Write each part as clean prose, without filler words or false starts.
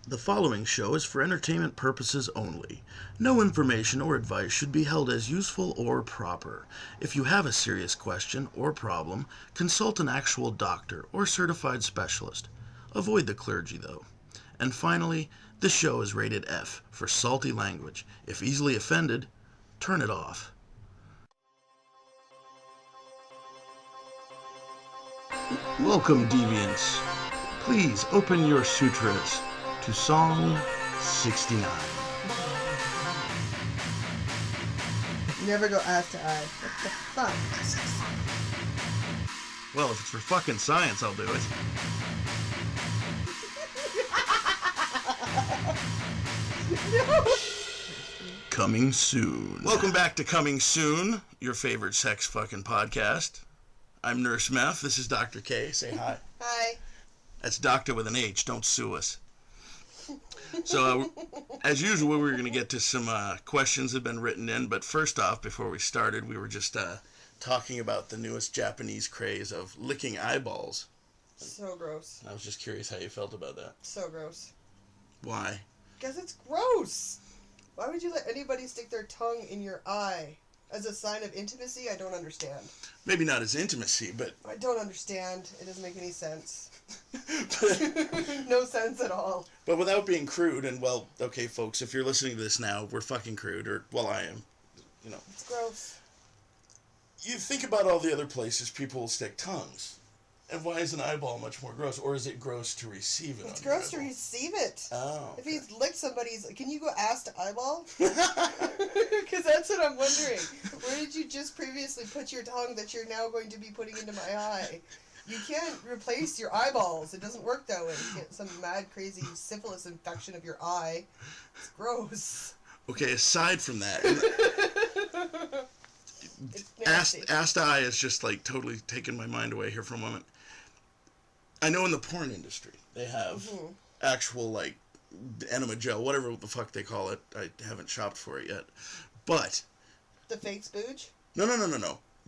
The following show is for entertainment purposes only. No information or advice should be held as useful or proper. If you have a serious question or problem, consult an actual doctor or certified specialist. Avoid the clergy, though. And finally, this show is rated F for salty language. If easily offended, turn it off. Welcome, deviants. Please open your sutras to Song 69. Never go ass to eye. What the fuck? Well, if it's for fucking science, I'll do it. No. Coming soon. Welcome back to Coming Soon, your favorite sex fucking podcast. I'm Nurse Meph. This is Dr. K. Say hi. Hi. That's doctor with an H. Don't sue us. So, as usual, we were going to get to some questions that have been written in. But first off, before we started, we were just talking about the newest Japanese craze of licking eyeballs. So gross. I was just curious how you felt about that. So gross. Why? Because it's gross. Why would you let anybody stick their tongue in your eye as a sign of intimacy? I don't understand. Maybe not as intimacy, but... I don't understand. It doesn't make any sense. but, no sense at all. But without being crude, and well, okay, folks, if you're listening to this now, we're fucking crude, or, well, I am, you know. It's gross. You think about all the other places people will stick tongues. And why is an eyeball much more gross? Or is it gross to receive it? It's gross to receive it. Oh. Okay. If he's licked somebody's... Can you go ass to eyeball? Because that's what I'm wondering. Where did you just previously put your tongue that you're now going to be putting into my eye? You can't replace your eyeballs. It doesn't work that way. You get some mad, crazy syphilis infection of your eye. It's gross. Okay, aside from that... ass to eye is just like totally taking my mind away here for a moment. I know in the porn industry they have actual like enema gel, whatever the fuck they call it. I haven't shopped for it yet, but the fake spooge. No.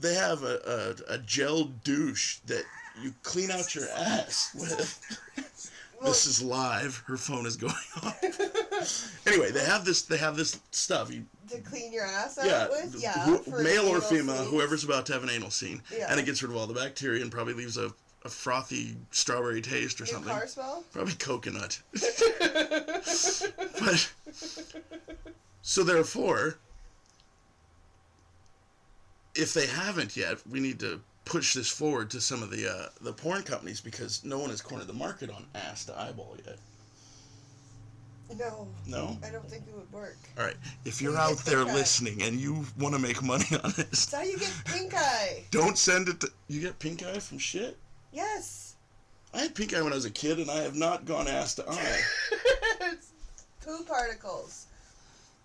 They have a gel douche that you clean out your ass with. Well, this is live. Her phone is going off. Anyway, they have this stuff. To clean your ass out with? Yeah. Male or female, whoever's about to have an anal scene. Yeah. And it gets rid of all the bacteria and probably leaves a frothy strawberry taste or something. Car smell? Probably coconut. But, so therefore, if they haven't yet, we need to push this forward to some of the porn companies because no one has cornered the market on ass to eyeball yet. No. No? I don't think it would work. All right. If you're out there listening and you want to make money on this... That's how you get pink eye. Don't send it to... You get pink eye from shit? Yes. I had pink eye when I was a kid and I have not gone ass to eye. It's poo particles.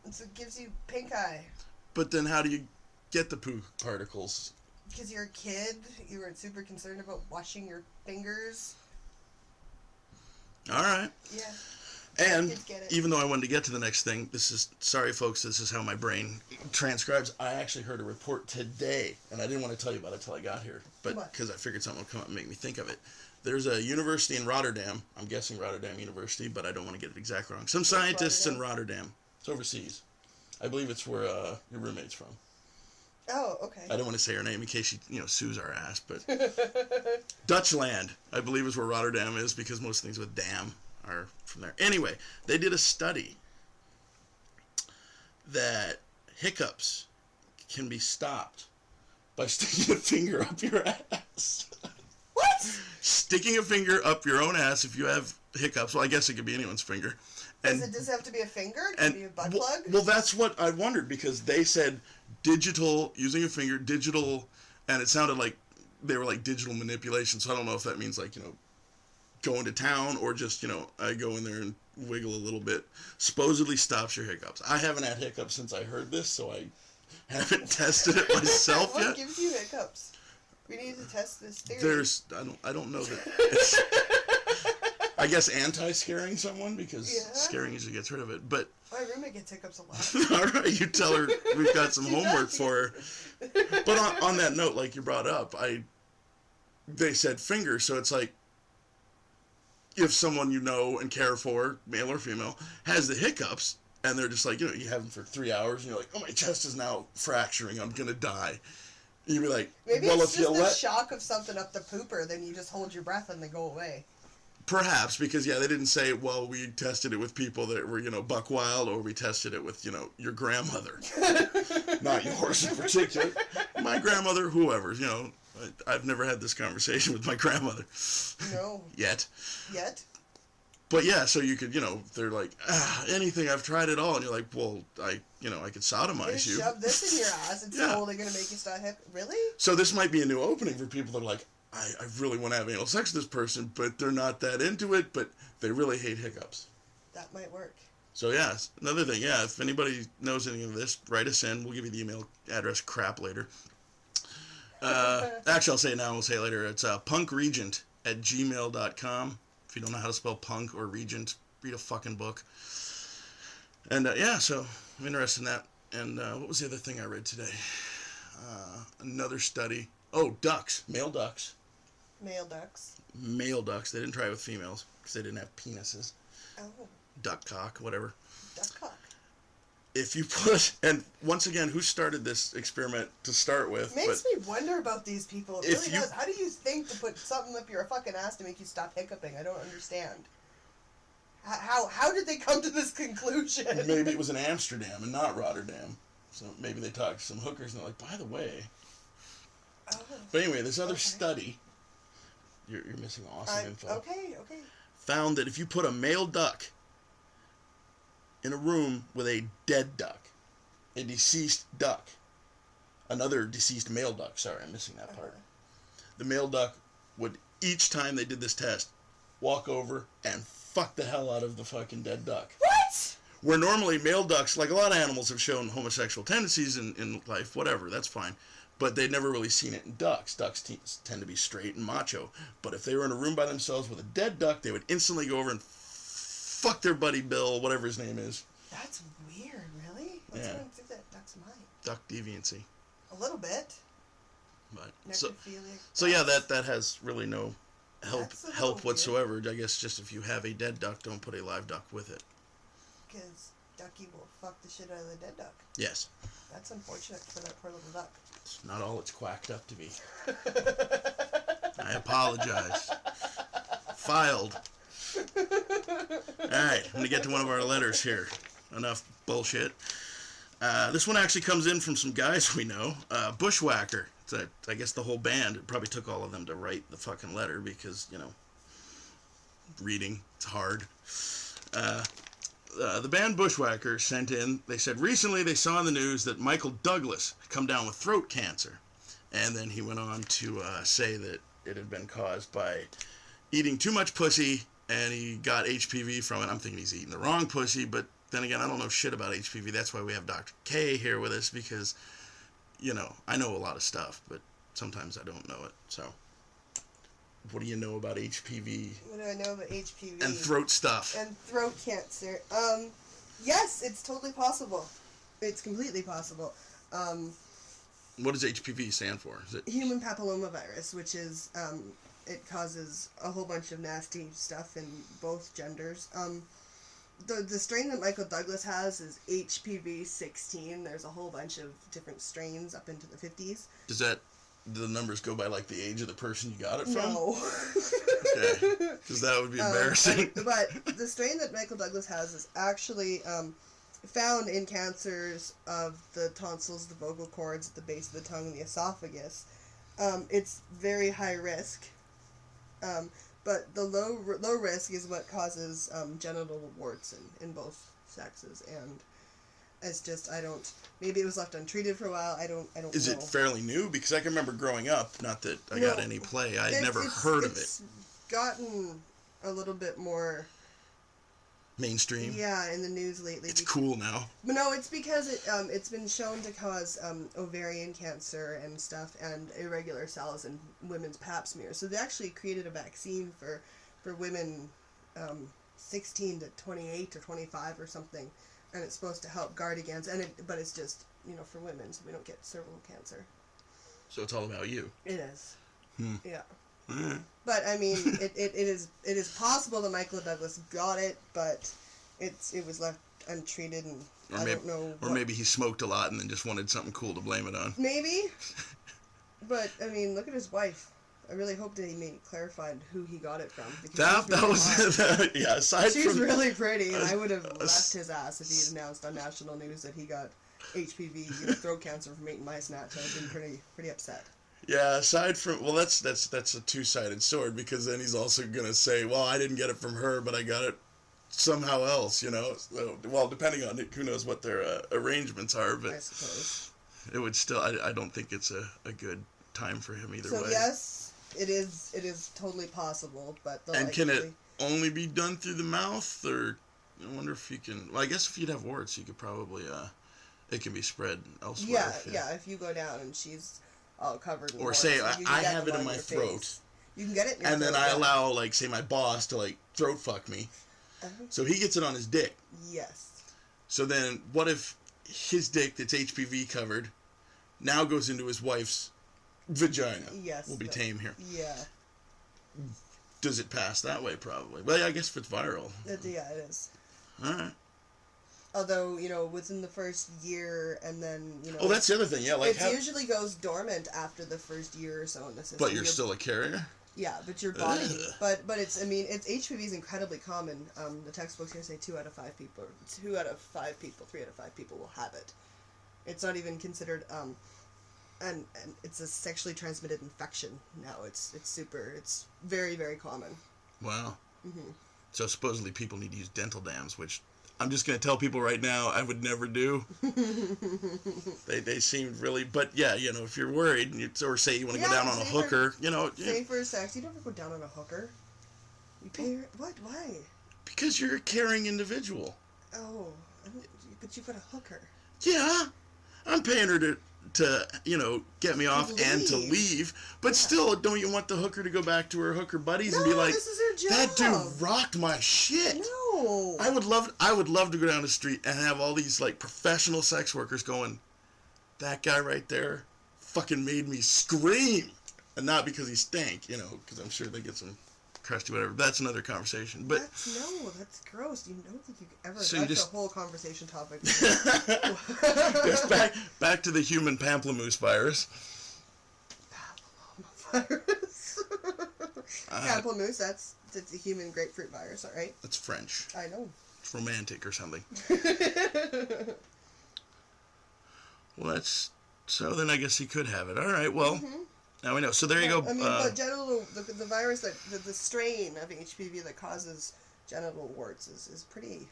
So it gives you pink eye. But then how do you get the poo particles? Because you're a kid. You weren't super concerned about washing your fingers. All right. Yeah. And even though I wanted to get to the next thing, sorry folks, this is how my brain transcribes. I actually heard a report today, and I didn't want to tell you about it until I got here, but because I figured something would come up and make me think of it. There's a university in Rotterdam, I'm guessing Rotterdam University, but I don't want to get it exactly wrong. Some scientists in Rotterdam. It's overseas. I believe it's where your roommate's from. Oh, okay. I don't want to say her name in case she, sues our ass, but Dutchland, I believe, is where Rotterdam is because most things with dam are from there. Anyway, they did a study that hiccups can be stopped by sticking a finger up your ass. What? Sticking a finger up your own ass if you have hiccups. Well, I guess it could be anyone's finger. And, does it have to be a finger? Can it be a butt plug? Well, that's what I wondered because they said using a finger, digital, and it sounded like they were like digital manipulation. So I don't know if that means like, going to town or just, I go in there and wiggle a little bit. Supposedly stops your hiccups. I haven't had hiccups since I heard this, so I haven't tested it myself yet. What gives you hiccups? We need to test this theory. I don't know that it's, I guess anti-scaring someone because scaring usually gets rid of it, but... My roommate gets hiccups a lot. All right, you tell her we've got some homework for her. But on that note, like you brought up, they said finger, so it's like, if someone you know and care for, male or female, has the hiccups, and they're just like, you have them for 3 hours, and you're like, oh, my chest is now fracturing, I'm gonna die. You'd be like, maybe well, it's if just you the let... shock of something up the pooper, then you just hold your breath and they go away. Perhaps, because, they didn't say, well, we tested it with people that were, buck wild, or we tested it with, your grandmother. Not yours in particular. My grandmother, whoever, I've never had this conversation with my grandmother. No. Yet. But yeah, so you could, they're like, anything, I've tried it all. And you're like, well, I could sodomize you. Shove this in your ass. It's totally going to make you start hip. Really? So this might be a new opening for people that are like, I really want to have anal sex with this person, but they're not that into it, but they really hate hiccups. That might work. So, another thing, if anybody knows anything of this, write us in. We'll give you the email address crap later. Actually, I'll say it now, we'll say it later. It's punkregent@gmail.com. If you don't know how to spell punk or regent, read a fucking book. And, so I'm interested in that. And what was the other thing I read today? Another study. Oh, ducks. Male ducks. Male ducks. Male ducks. They didn't try it with females because they didn't have penises. Oh. Duck cock, whatever. Duck cock. If you put, and once again, who started this experiment to start with? Makes me wonder about these people. It really does. How do you think to put something up your fucking ass to make you stop hiccuping? I don't understand. How did they come to this conclusion? Maybe it was in Amsterdam and not Rotterdam. So maybe they talked to some hookers and they're like, by the way. Oh, but anyway, this other study, you're missing awesome info. Okay. Found that if you put a male duck in a room with a dead duck, a deceased duck, another deceased male duck, sorry, I'm missing that part. The male duck would, each time they did this test, walk over and fuck the hell out of the fucking dead duck. What? Where normally male ducks, like a lot of animals, have shown homosexual tendencies in life, whatever, that's fine. But they'd never really seen it in ducks. Ducks tend to be straight and macho. But if they were in a room by themselves with a dead duck, they would instantly go over and fuck their buddy Bill, whatever his name is. That's weird, really? What's going through that duck's mind? Duck deviancy. A little bit. But so that has really no help whatsoever. I guess just if you have a dead duck, don't put a live duck with it. Because Ducky will fuck the shit out of the dead duck. Yes. That's unfortunate for that poor little duck. It's not all it's quacked up to be. I apologize. Filed. Alright, I'm going to get to one of our letters here. Enough bullshit. This one actually comes in from some guys we know. Bushwhacker. It's I guess the whole band. It probably took all of them to write the fucking letter because, reading, it's hard. The band Bushwhacker sent in, they said recently they saw in the news that Michael Douglas had come down with throat cancer. And then he went on to say that it had been caused by eating too much pussy and he got HPV from it. I'm thinking he's eating the wrong pussy, but then again, I don't know shit about HPV. That's why we have Dr. K here with us because, I know a lot of stuff, but sometimes I don't know it. So, what do you know about HPV? What do I know about HPV? And throat stuff. And throat cancer. Yes, it's totally possible. It's completely possible. What does HPV stand for? Is it human papillomavirus, which is it causes a whole bunch of nasty stuff in both genders. The strain that Michael Douglas has is HPV 16. There's a whole bunch of different strains up into the 50s. Does the numbers go by like the age of the person you got it from? No. Okay, because that would be embarrassing. But the strain that Michael Douglas has is actually found in cancers of the tonsils, the vocal cords, at the base of the tongue, and the esophagus. It's very high risk. But the low risk is what causes genital warts in both sexes, and it's just maybe it was left untreated for a while. I don't know. Is it fairly new? Because I can remember growing up, not that I got any play, I'd never heard of it. It's gotten a little bit more mainstream. Yeah, in the news lately. It's cool now. But no, it's because it's been shown to cause ovarian cancer and stuff, and irregular cells in women's pap smears. So they actually created a vaccine for women 16 to 28 or 25 or something, and it's supposed to help guard against. But it's just for women, so we don't get cervical cancer. So it's all about you. It is. Yeah. Mm. But I mean, it is possible that Michael Douglas got it, but it was left untreated, and I don't know. Or maybe he smoked a lot and then just wanted something cool to blame it on. Maybe. But I mean, look at his wife. I really hope that he clarified who he got it from. That was yeah. She's really pretty, and I would have left his ass if he had announced on national news that he got HPV, throat cancer from eating my snatch. I'd been pretty upset. Yeah, aside from that's a two-sided sword, because then he's also gonna say, well, I didn't get it from her, but I got it somehow else, So, well, depending on it, who knows what their arrangements are, but I suppose it would still. I don't think it's a good time for him either way. So yes, it is totally possible, but can it only be done through the mouth, or I wonder if you can? Well, I guess if you'd have warts, you could probably it can be spread elsewhere. Yeah. If you go down and she's all covered in warts, say I have it in my throat. Face. You can get it in your and throat, then I allow, like, say, my boss to, like, throat fuck me. So he gets it on his dick. Yes. So then what if his dick that's HPV covered now goes into his wife's vagina? Yes. We'll be tame here. Yeah. Does it pass that way? Probably. Well, yeah, I guess if it's viral. Yeah, it is. All right. Although, within the first year, and then, Oh, that's the other thing, yeah. Like, it usually goes dormant after the first year or so in the system. But you're still a carrier? Yeah, but your body... But it's HPV is incredibly common. The textbooks here say 3 out of 5 people will have it. It's not even considered, and it's a sexually transmitted infection now. It's very, very common. Wow. Mm-hmm. So supposedly people need to use dental dams, which... I'm just going to tell people right now I would never do. They seemed really... But, yeah, if you're worried, or say you want to go down on a hooker, Safer sex. You don't ever go down on a hooker. You pay her... What? Why? Because you're a caring individual. Oh, but you've got a hooker. Yeah. I'm paying her to get me off and to leave. But still, don't you want the hooker to go back to her hooker buddies and be like, this is her job. That dude rocked my shit. No. I would love to go down the street and have all these, like, professional sex workers going, that guy right there fucking made me scream. And not because he stank, because I'm sure they get some crusty whatever. That's another conversation. But that's gross. You don't think you could ever... So that's a whole conversation topic. Yes, back to the human pamplemousse virus. Pamplemousse. Pamplemousse, that's a human grapefruit virus, all right? That's French. I know. It's romantic or something. Well, so then I guess he could have it. All right, well, now we know. So there you go. But the virus, the strain of HPV that causes genital warts is pretty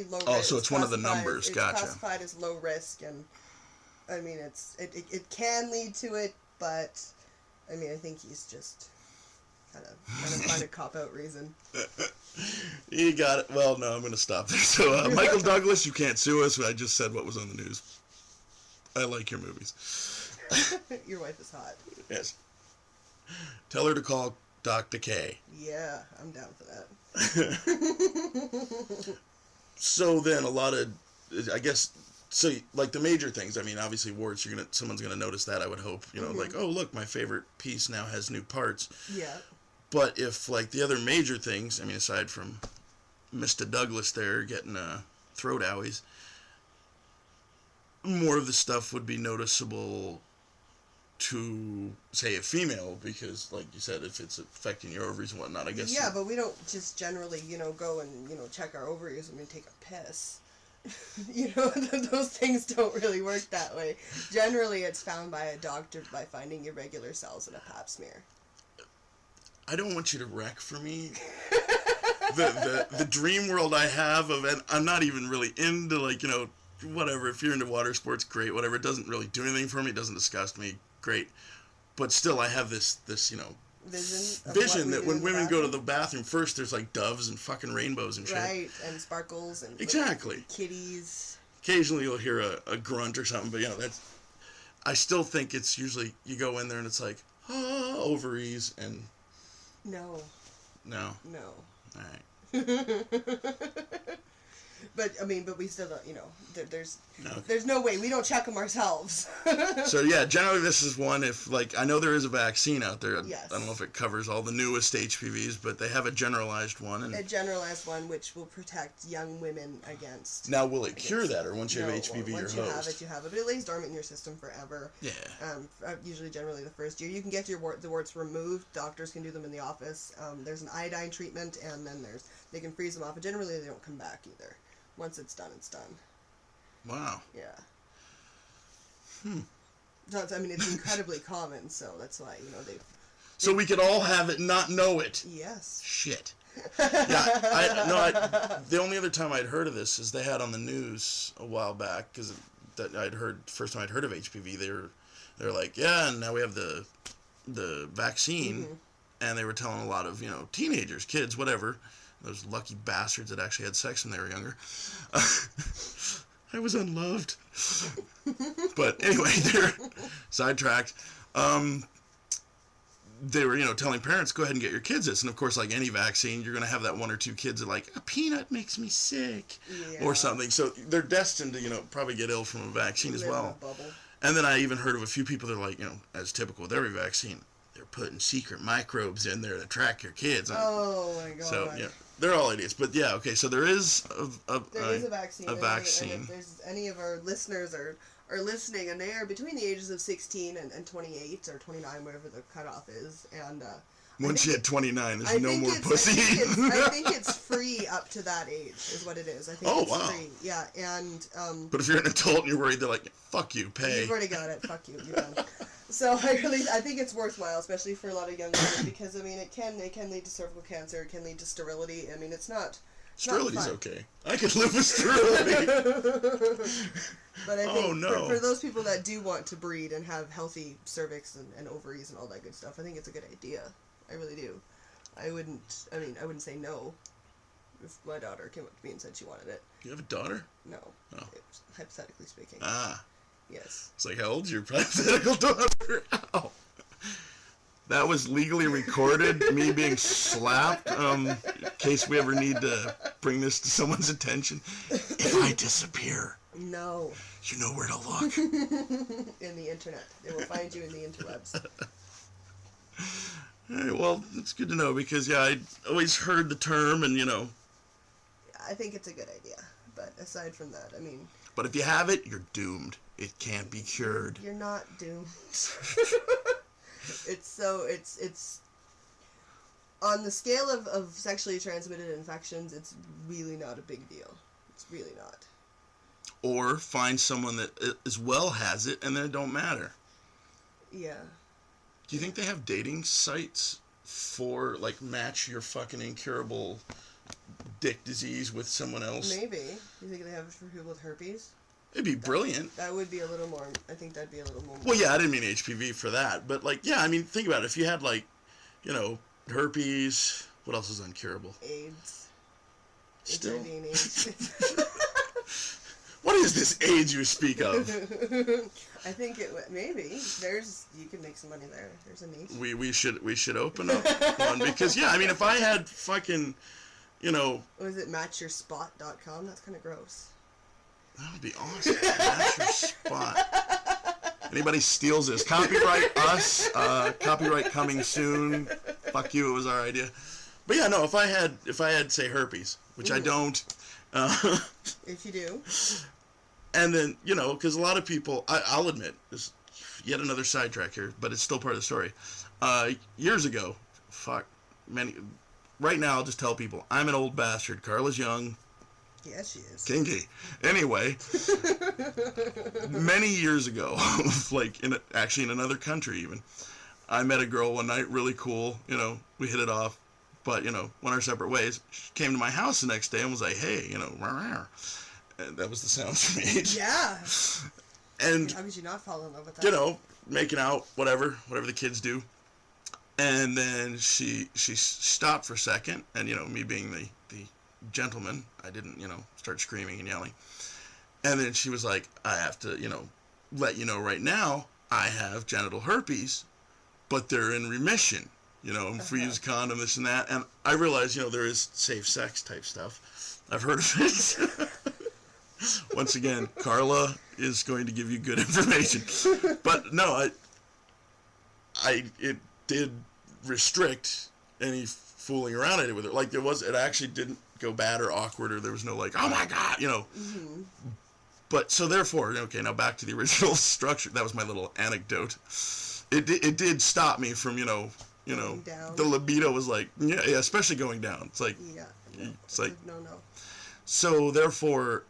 low risk. Oh, so it's one of the numbers. Gotcha. It's classified as low risk, and it can lead to it, but I think he's just kind of trying to cop out reason. You got it. Well, no, I'm going to stop there. So, Michael Douglas, you can't sue us. I just said what was on the news. I like your movies. Your wife is hot. Yes. Tell her to call Dr. K. Yeah, I'm down for that. So then a lot of, I guess, so like the major things, obviously warts, someone's going to notice that, I would hope, like, oh, look, my favorite piece now has new parts. Yeah. But if, like, the other major things, aside from Mr. Douglas there getting throat owies, more of the stuff would be noticeable to, say, a female, because, like you said, if it's affecting your ovaries and whatnot, I guess. Yeah, but we don't just generally, go and, check our ovaries when we take a piss. Those things don't really work that way. Generally, it's found by a doctor by finding irregular cells in a pap smear. I don't want you to wreck for me the dream world I have of, and I'm not even really into, like, whatever, if you're into water sports, great, whatever, it doesn't really do anything for me, it doesn't disgust me, great, but still I have this vision that when women go to the bathroom, first there's like doves and fucking rainbows and shit. Right, and sparkles and exactly kitties. Occasionally you'll hear a grunt or something, but I still think it's usually, you go in there and it's like, ovaries and... No. All right. But we still don't. There's no way we don't check them ourselves. So yeah, generally this is one. If I know there is a vaccine out there. Yes. I don't know if it covers all the newest HPVs, but they have a generalized one. A generalized one which will protect young women against. Now, will it cure that, or once you have HPV, once you're you hosed? have it, you have it. But it lays dormant in your system forever. Yeah. Usually, generally, the first year. You can get the warts removed. Doctors can do them in the office. There's an iodine treatment, and then they can freeze them off. But generally, they don't come back either. Once it's done, it's done. Wow. Yeah. So it's incredibly common, so that's why, So we could all have it and not know it. Yes. Shit. Yeah, the only other time I'd heard of this is they had on the news a while back, because first time I'd heard of HPV, they're like, yeah, and now we have the vaccine, and they were telling a lot of, teenagers, kids, whatever, those lucky bastards that actually had sex when they were younger. I was unloved. But anyway, they're sidetracked. They were, telling parents, go ahead and get your kids this. And of course, like any vaccine, you're going to have that one or two kids that a peanut makes me sick or something. So they're destined to, probably get ill from a vaccine as well. And then I even heard of a few people that are like, as typical with every vaccine, they're putting secret microbes in there to track your kids. Oh my God. So, yeah. They're all idiots, but yeah, okay. So there is a vaccine. A vaccine. And if there's any of our listeners are listening, and they are between the ages of 16 and 28 or 29, whatever the cutoff is, and once you hit 29, there's no more pussy. I think it's free up to that age, is what it is. I think it's free. Yeah, and but if you're an adult and you're worried, they're like, "Fuck you, pay." You've already got it. Fuck you. You're done. So I think it's worthwhile, especially for a lot of young women, because it can lead to cervical cancer, it can lead to sterility. It's not. Sterility's okay. I could live with sterility. But I think for those people that do want to breed and have healthy cervix and ovaries and all that good stuff, I think it's a good idea. I really do. I wouldn't say no if my daughter came up to me and said she wanted it. You have a daughter? No. Oh. Hypothetically speaking. Ah. Yes. It's like, how old's your hypothetical daughter? Ow. That was legally recorded, me being slapped, in case we ever need to bring this to someone's attention. If I disappear, no, you know where to look. In the internet. They will find you in the interwebs. All right, well, it's good to know, because, I always heard the term, and, I think it's a good idea, but aside from that, But if you have it, you're doomed. It can't be cured. You're not doomed. It's on the scale of sexually transmitted infections, it's really not a big deal. It's really not. Or find someone that as well has it, and then it don't matter. Yeah. Do you think they have dating sites for, match your fucking incurable dick disease with someone else? Maybe. You think they have it for people with herpes? It'd be brilliant. That would be a little more. I think that'd be a little more. Well, yeah, I didn't mean HPV for that, but think about it. If you had herpes, what else is incurable? AIDS. Still. HIV and AIDS. What is this AIDS you speak of? I think maybe you can make some money there. There's a niche. We should open up one, because if I had fucking, Was it matchyourspot.com? That's kind of gross. That would be awesome. Match your spot. Anybody steals this, copyright us. Copyright coming soon. Fuck you. It was our idea. But yeah, no. If I had say herpes, which I don't. If you do. And then because a lot of people, I'll admit, this yet another sidetrack here, but it's still part of the story. Years ago, right now I'll just tell people I'm an old bastard. Carla's young. Yes, she is. Kinky. Anyway, many years ago, actually in another country even, I met a girl one night, really cool. We hit it off, but went our separate ways. She came to my house the next day and was like, "Hey, rah, rah." And that was the sound she made. Yeah. And how could you not fall in love with that? Making out, whatever the kids do. And then she stopped for a second, and me being the gentleman, I didn't start screaming and yelling. And then she was like, I have to let you know right now I have genital herpes, but they're in remission. If we use a condom, this and that. And I realized there is safe sex type stuff. I've heard of it. Once again, Carla is going to give you good information. But no, it did restrict any fooling around I did with it. Like it actually didn't go bad or awkward, or there was no like, oh my God, Mm-hmm. But so therefore, okay, now back to the original structure. That was my little anecdote. It did stop me from, Going down. the libido was like, yeah, especially going down. It's like, Yeah. it's like, no. so therefore,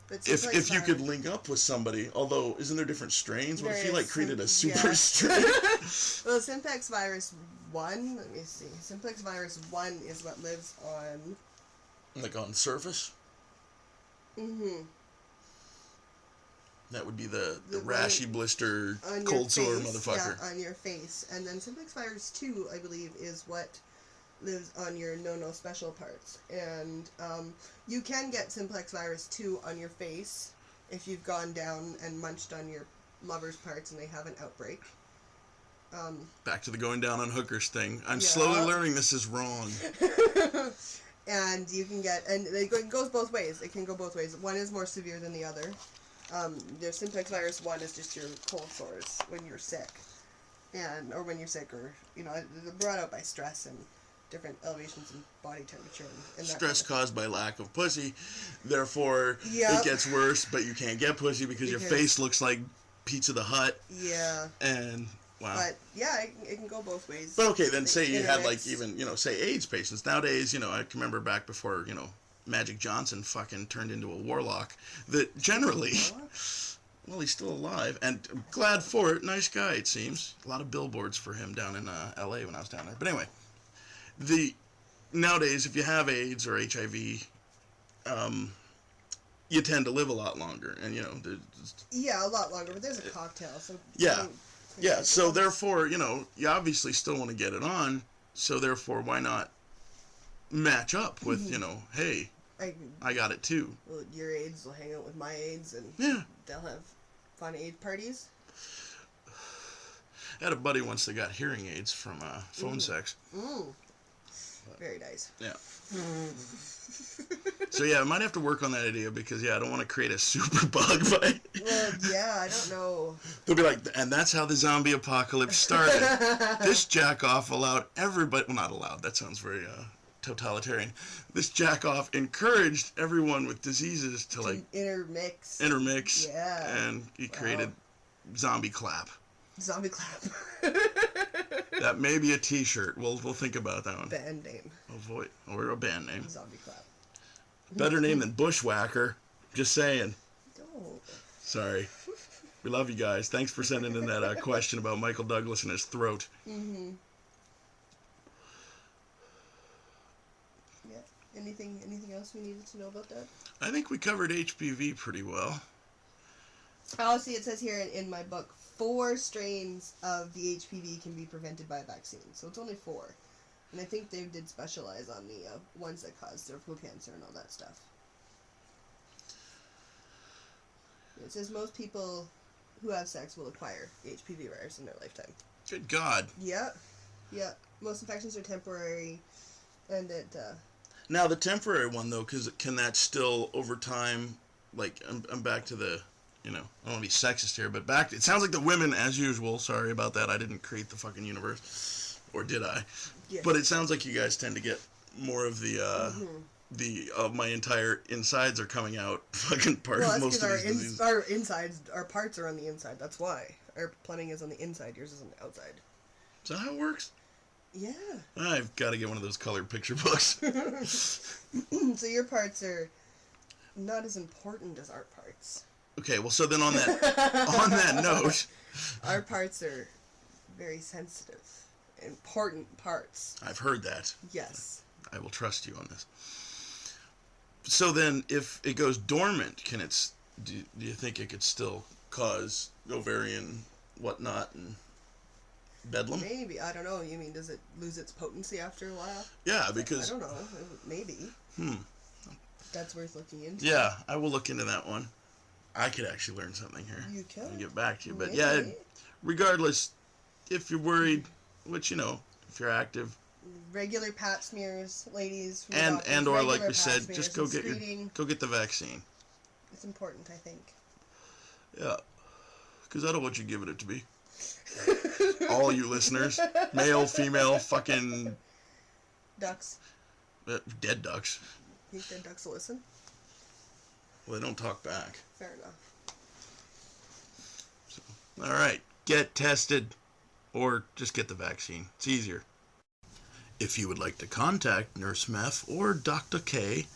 But if you could link up with somebody, although isn't there different strains? What if you created a super strain? Well, Simplex virus 1, let me see. Simplex virus 1 is what lives on... Like on surface? Mm-hmm. That would be the The rashy blister, on cold your sore face, motherfucker. Yeah, on your face. And then Simplex virus 2, I believe, is what lives on your no special parts. And you can get Simplex virus 2 on your face if you've gone down and munched on your lover's parts and they have an outbreak. Back to the going down on hookers thing. I'm slowly learning this is wrong. And you can get, and it goes both ways. It can go both ways. One is more severe than the other. Their Simplex virus 1 is just your cold sores when you're sick, or when you're sick, or they're brought out by stress and different elevations in body temperature. And that Stress kind of caused by lack of pussy, therefore it gets worse. But you can't get pussy because your face looks like Pizza the Hut. Yeah. And wow. But yeah, it can go both ways. But okay, then say you had intermix. even say AIDS patients nowadays. I can remember back before Magic Johnson fucking turned into a warlock. That generally, well, he's still alive, and I'm glad for it. Nice guy, it seems. A lot of billboards for him down in L.A. when I was down there. But anyway, nowadays, if you have AIDS or HIV, you tend to live a lot longer, and yeah, a lot longer. But there's a cocktail, so yeah. So therefore, you obviously still want to get it on. So therefore, why not match up with hey, I got it too. Well, your AIDS will hang out with my AIDS, and they'll have fun AIDS parties. I had a buddy once that got hearing aids from phone sex. Very nice. Yeah. So yeah, I might have to work on that idea because I don't want to create a super bug bite. Well, yeah, I don't know. They'll be like, and that's how the zombie apocalypse started. This jack off allowed everybody. Well, not allowed. That sounds very totalitarian. This jack off encouraged everyone with diseases to intermix. Yeah. And he created zombie clap. Zombie clap. That may be a T-shirt. We'll think about that one. Band name. Or a band name. Zombie clap. Better name than Bushwhacker. Just saying. Don't. Sorry. We love you guys. Thanks for sending in that question about Michael Douglas and his throat. Mm-hmm. Yeah. Anything else we needed to know about that? I think we covered HPV pretty well. Oh, see, it says here in my book, 4 strains of the HPV can be prevented by a vaccine. So it's only 4. And I think they did specialize on the ones that cause cervical cancer and all that stuff. It says most people who have sex will acquire the HPV virus in their lifetime. Good God. Yeah. Yeah. Most infections are temporary, and it... Now, the temporary one, though, can that still, over time, like, I'm back to the... I don't want to be sexist here, but it sounds like the women, as usual, sorry about that, I didn't create the fucking universe, or did I? Yeah. But it sounds like you guys tend to get more of of my entire insides are coming out fucking part of most of these diseases. Our insides, our parts are on the inside, that's why. Our plumbing is on the inside, yours is on the outside. Is that how it works? Yeah. I've got to get one of those colored picture books. So your parts are not as important as our parts. Okay, well, so then on that note, our parts are very sensitive, important parts. I've heard that. Yes. I will trust you on this. So then, if it goes dormant, do you think it could still cause ovarian whatnot and bedlam? Maybe. I don't know. You mean, does it lose its potency after a while? Yeah, because... I don't know. Maybe. That's worth looking into. Yeah, I will look into that one. I could actually learn something here. You can. And get back to you. But maybe. Regardless, if you're worried, which, if you're active... Regular pap smears, ladies. And or like we said, just go get the vaccine. It's important, I think. Yeah. Because I don't want you giving it to me. All you listeners. Male, female, fucking... Ducks. Dead ducks. You think dead ducks will listen? Well, they don't talk back. Fair enough. So, all right. Get tested. Or just get the vaccine. It's easier. If you would like to contact Nurse Meph or Dr. K,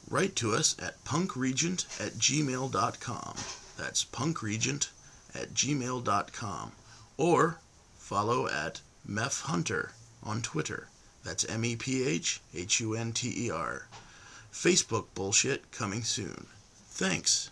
write to us at punkregent@gmail.com. That's punkregent@gmail.com. Or follow at Meph Hunter on Twitter. That's MEPHHUNTER. Facebook bullshit coming soon. Thanks.